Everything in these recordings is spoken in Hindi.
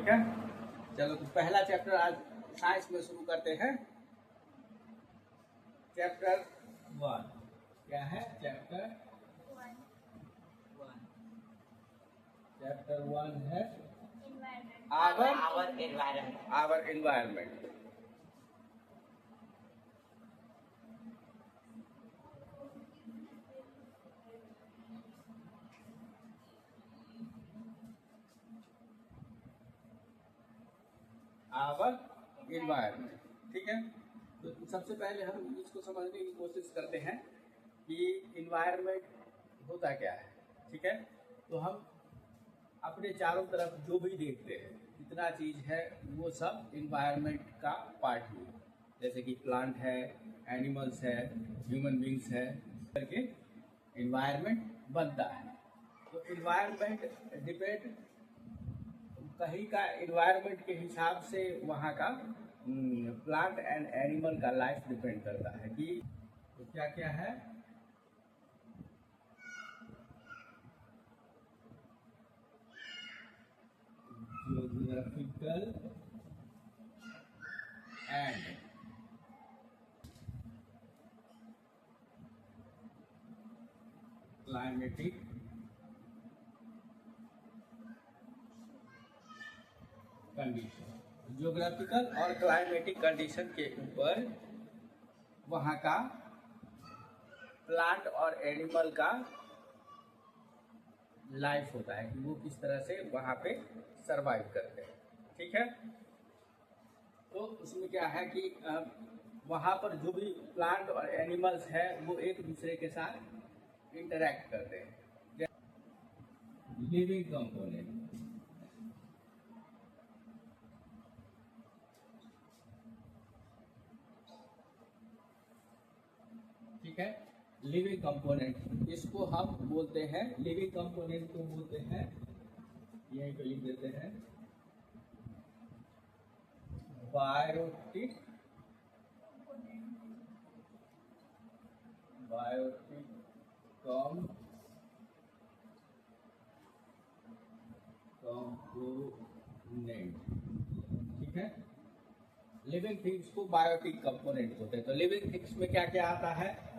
ठीक है, चलो तो पहला चैप्टर आज साइंस में शुरू करते हैं। चैप्टर 1 क्या है? चैप्टर 1 है आवर एनवायरनमेंट। आवर एनवायरनमेंट, ठीक है। तो सबसे पहले हम इसको समझने की कोशिश करते हैं कि एनवायरनमेंट होता क्या है, ठीक है। तो हम अपने चारों तरफ जो भी देखते हैं, जितना चीज़ है वो सब एनवायरनमेंट का पार्ट ही है। जैसे कि प्लांट है, एनिमल्स है, ह्यूमन बींग्स है, करके एनवायरनमेंट बनता है। तो एनवायरनमेंट डिपेंड कहीं का एनवायरनमेंट के हिसाब से वहाँ का प्लांट एंड एनिमल का लाइफ डिपेंड करता है कि तो क्या क्या है। Geographical and climatic condition, geographical और क्लाइमेटिक कंडीशन के ऊपर वहाँ का प्लांट और एनिमल का लाइफ होता है कि वो किस तरह से वहाँ पे सरवाइव करते हैं, ठीक है। तो उसमें क्या है कि वहाँ पर जो भी प्लांट और एनिमल्स है वो एक दूसरे के साथ इंटरेक्ट करते हैं। लिविंग कंपोनेंट, ठीक है। लिविंग कंपोनेंट इसको हम बोलते हैं, लिविंग कंपोनेंट को बोलते हैं, यहीं पे लिख देते हैं, बायोटिक कंपोनेंट, ठीक है। लिविंग थिंग्स को बायोटिक कंपोनेंट होते हैं। तो लिविंग थिंग्स में क्या क्या आता है?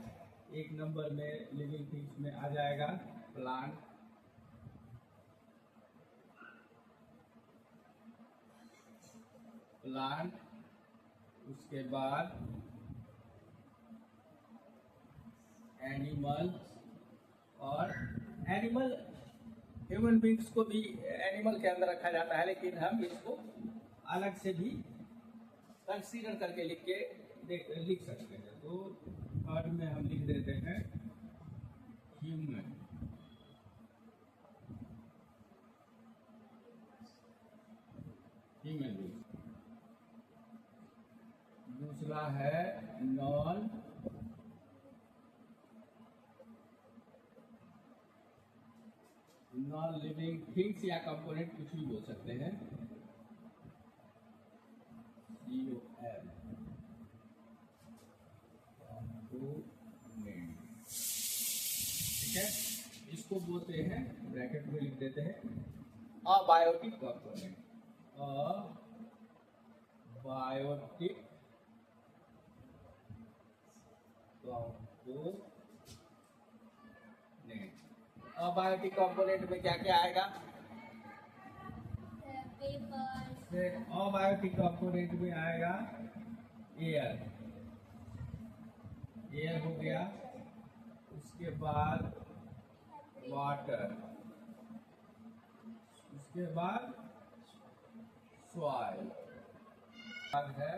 एक नंबर में लिविंग थिंग्स में आ जाएगा प्लांट, उसके बाद एनिमल, और एनिमल ह्यूमन बींग्स को भी एनिमल के अंदर रखा जाता है, लेकिन हम इसको अलग से भी कंसीडर करके लिख सकते हैं। तो थर्ड में हम लिख देते हैं ह्यूमन बींग। दूसरा है नॉन लिविंग थिंग्स या कंपोनेंट, कुछ भी बोल सकते हैं, ठीक है। इसको बोलते हैं, ब्रैकेट में लिख देते हैं, abiotic component, abiotic component. Abiotic component में क्या क्या आएगा? अबायोटिक कंपोनेंट में आएगा एयर हो गया, उसके बाद वाटर, उसके बाद सॉइल, है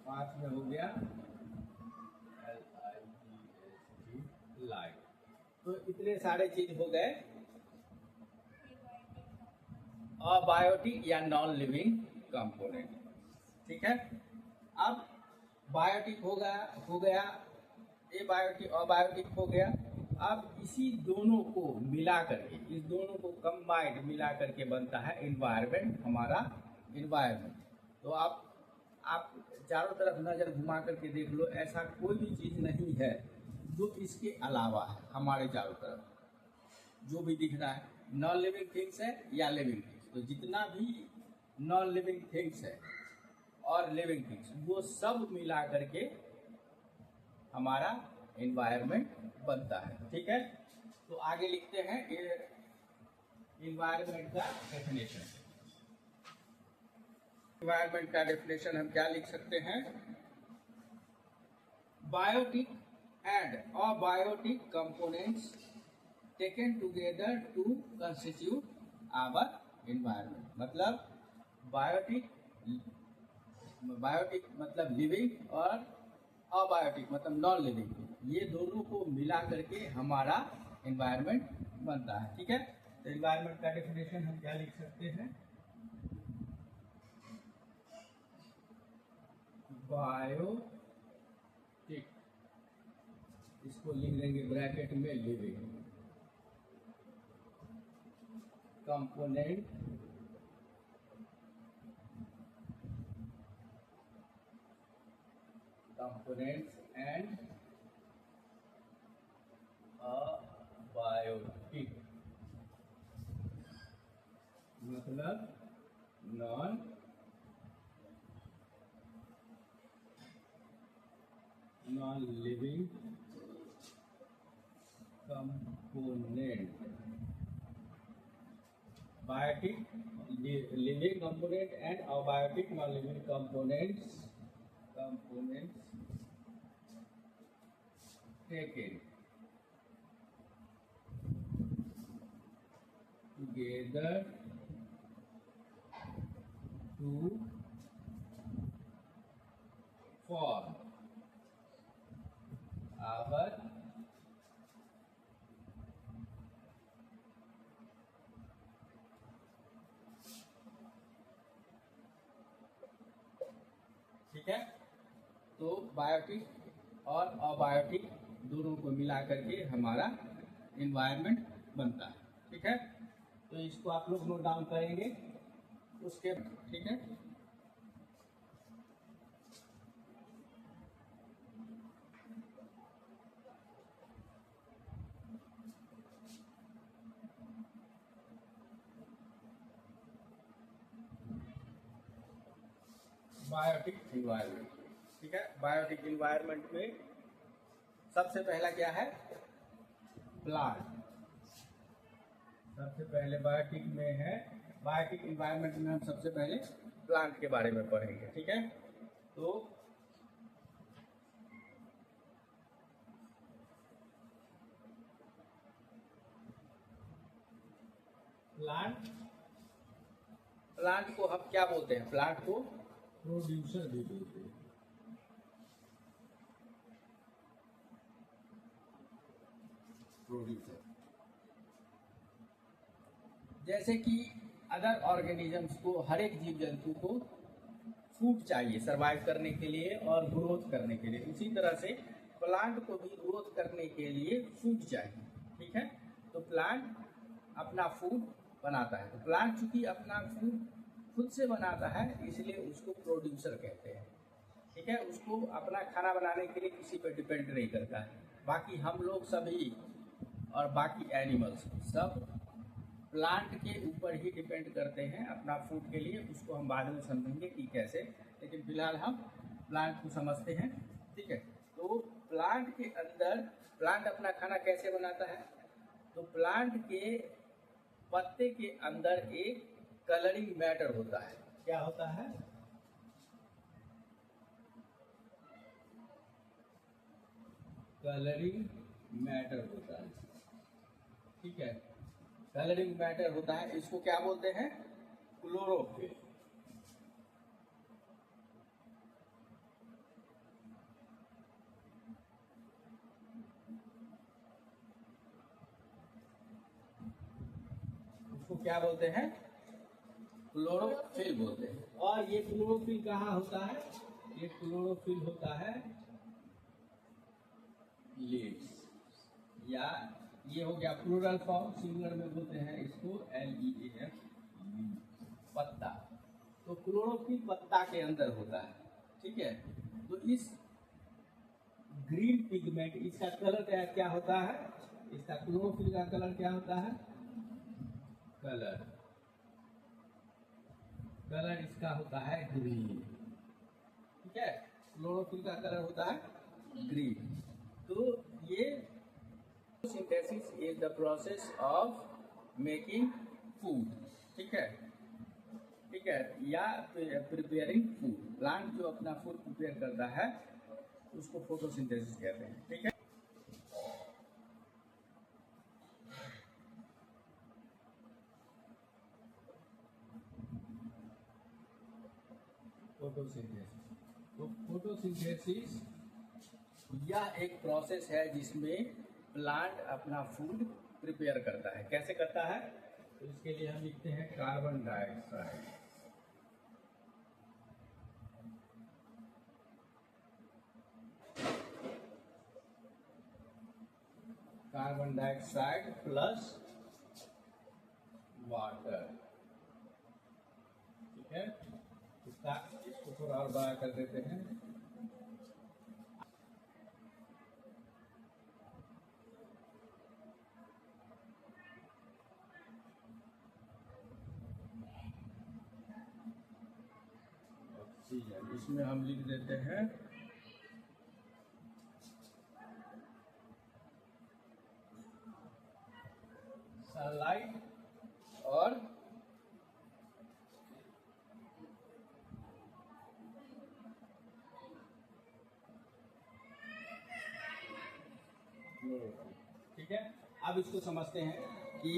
पांच में हो गया लाइट। तो इतने सारे चीज हो गए अबायोटिक या नॉन लिविंग कंपोनेंट, ठीक है। अब बायोटिक हो गया एबायोटिक, अबायोटिक हो गया। अब इसी दोनों को मिला करके, इस दोनों को कंबाइंड मिला करके बनता है एनवायरनमेंट, हमारा एनवायरनमेंट। तो आप चारों तरफ नज़र घुमा करके देख लो, ऐसा कोई भी चीज़ नहीं है जो इसके अलावा है हमारे चारों तरफ। जो भी दिख रहा है नॉन लिविंग थिंग्स है या लिविंग थिंग्स, तो जितना भी नॉन लिविंग थिंग्स है और लिविंग थिंग्स वो सब मिला करके हमारा एनवायरनमेंट बनता है। ठीक है, तो आगे लिखते हैं एनवायरनमेंट का डेफिनेशन। एनवायरनमेंट का डेफिनेशन हम क्या लिख सकते हैं? Biotic and abiotic components taken together to constitute our environment. मतलब बायोटिक मतलब लिविंग और अबायोटिक मतलब नॉन लिविंग, ये दोनों को मिला करके हमारा एनवायरनमेंट बनता है। ठीक है, तो एनवायरनमेंट का डेफिनेशन हम क्या लिख सकते हैं? बायोटिक, इसको लिख देंगे ब्रैकेट में लिविंग, कंपोनेंट एंड अबायोटिक मतलब non living component. Biotic living component and abiotic non living components taken together to form our ठीक है, तो बायोटिक और अबायोटिक दोनों को मिला करके हमारा एनवायरनमेंट बनता है। ठीक है, तो इसको आप लोग नोट डाउन करेंगे उसके। ठीक है, बायोटिक एनवायरनमेंट। ठीक है, बायोटिक एनवायरनमेंट में सबसे पहला क्या है? प्लांट। सबसे पहले बायोटिक में है, बायोटिक एनवायरनमेंट में हम सबसे पहले प्लांट के बारे में पढ़ेंगे। ठीक है, तो प्लांट को हम क्या बोलते हैं? प्लांट को प्रोड्यूसर भी बोलते हैं। प्रोड्यूसर जैसे कि अदर ऑर्गेनिजम्स को, हर एक जीव जंतु को फूड चाहिए सरवाइव करने के लिए और ग्रोथ करने के लिए, उसी तरह से प्लांट को भी ग्रोथ करने के लिए फूड चाहिए। ठीक है, तो प्लांट अपना फूड बनाता है। तो प्लांट चूंकि अपना फूड खुद से बनाता है इसलिए उसको प्रोड्यूसर कहते हैं। ठीक है, उसको अपना खाना बनाने के लिए किसी पर डिपेंड नहीं करता है। बाकी हम लोग सभी और बाकी एनिमल्स सब प्लांट के ऊपर ही डिपेंड करते हैं अपना फूड के लिए। उसको हम बाद में समझेंगे कि कैसे, लेकिन फिलहाल हम प्लांट को समझते हैं। ठीक है, तो प्लांट के अंदर प्लांट अपना खाना कैसे बनाता है? तो प्लांट के पत्ते के अंदर एक कलरिंग मैटर होता है। क्या होता है? कलरिंग मैटर होता है। ठीक है, कलरिंग मैटर होता है, इसको क्या बोलते हैं? क्लोरोफिल। उसको क्या बोलते हैं? क्लोरोफिल बोलते हैं। और ये क्लोरोफिल कहाँ होता है? ये क्लोरोफिल होता है लीव्स, या ये हो गया प्लूरल फॉर्म, सिंगुलर में बोलते हैं इसको LEAF, पत्ता। तो क्लोरोफिल पत्ता के अंदर होता है। ठीक है। तो इस ग्रीन पिगमेंट, इसका कलर क्या होता है, इसका क्लोरोफिल का कलर क्या होता है, कलर इसका होता है ग्रीन, ठीक है। क्लोरोफिल का कलर होता है ग्रीन। तो ये synthesis is the process of making food, ठीक है, ठीक है, या प्रिपेयरिंग फूड। प्लांट जो अपना फूड प्रिपेयर करता है उसको फोटोसिंथेसिस कहते हैं, ठीक है। फोटोसिंथेसिस, तो फोटोसिंथेसिस यह एक प्रोसेस है जिसमें प्लांट अपना फूड प्रिपेयर करता है। कैसे करता है, तो इसके लिए हम लिखते हैं carbon dioxide, carbon dioxide plus water, ठीक है। इसको थोड़ा और बड़ा कर देते हैं। ऑक्सीजन, इसमें हम लिख देते हैं सनलाइट और ठीक है। अब इसको समझते हैं कि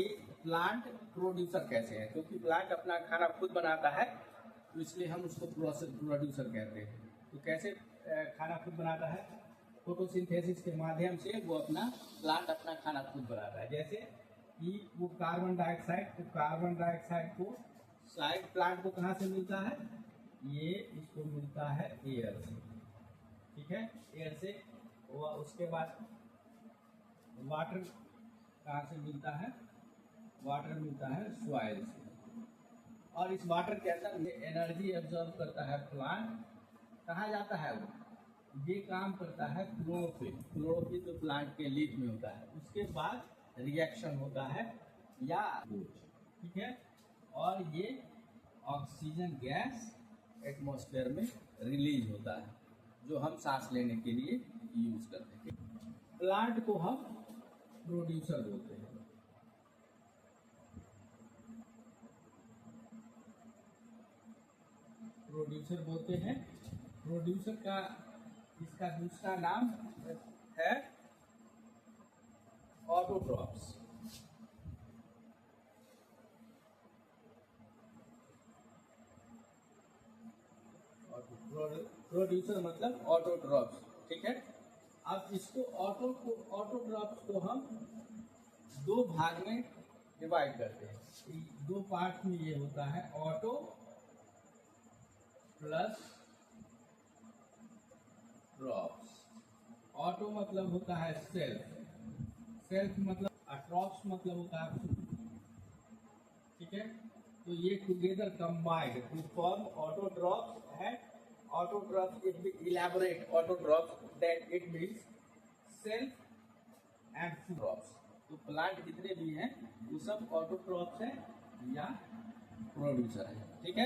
प्लांट प्रोड्यूसर कैसे है, क्योंकि प्लांट अपना खाना खुद बनाता है तो इसलिए हम उसको प्रोड्यूसर कहते हैं। तो कैसे खाना खुद बनाता है, फोटोसिंथेसिस के माध्यम से वो प्लांट अपना खाना खुद बनाता है। जैसे कि वो कार्बन डाइऑक्साइड को साइड प्लांट को कहाँ से मिलता है, ये इसको मिलता है एयर से, ठीक है, एयर से। उसके बाद वाटर कहाँ से मिलता है, वाटर मिलता है सॉइल से, और इस वाटर के अंदर एनर्जी एब्जॉर्ब करता है प्लांट। कहाँ जाता है वो, ये काम करता है क्लोरोफिल तो प्लांट के लीफ में होता है। उसके बाद रिएक्शन होता है या ठीक है, और ये ऑक्सीजन गैस एटमॉस्फेयर में रिलीज होता है जो हम सांस लेने के लिए यूज करते हैं। प्लांट को हम प्रोड्यूसर बोलते हैं। प्रोड्यूसर का इसका दूसरा नाम है ऑटोट्रॉफ्स। प्रोड्यूसर मतलब ऑटोट्रॉफ्स, ठीक है। अब इसको ऑटोट्रॉफ्स को हम दो भाग में डिवाइड करते हैं। दो पार्ट में ये होता है, ऑटो प्लस ट्रॉप्स। ऑटो मतलब होता है सेल्फ मतलब, ट्रॉप्स मतलब होता है फूड, ठीक है। तो ये together combined to form autotrophs and autotrophs, if we elaborate autotrophs, then it means self and food trophs। तो प्लांट जितने भी हैं वो सब ऑटोट्रॉफ्स हैं या प्रोड्यूसर है, ठीक है।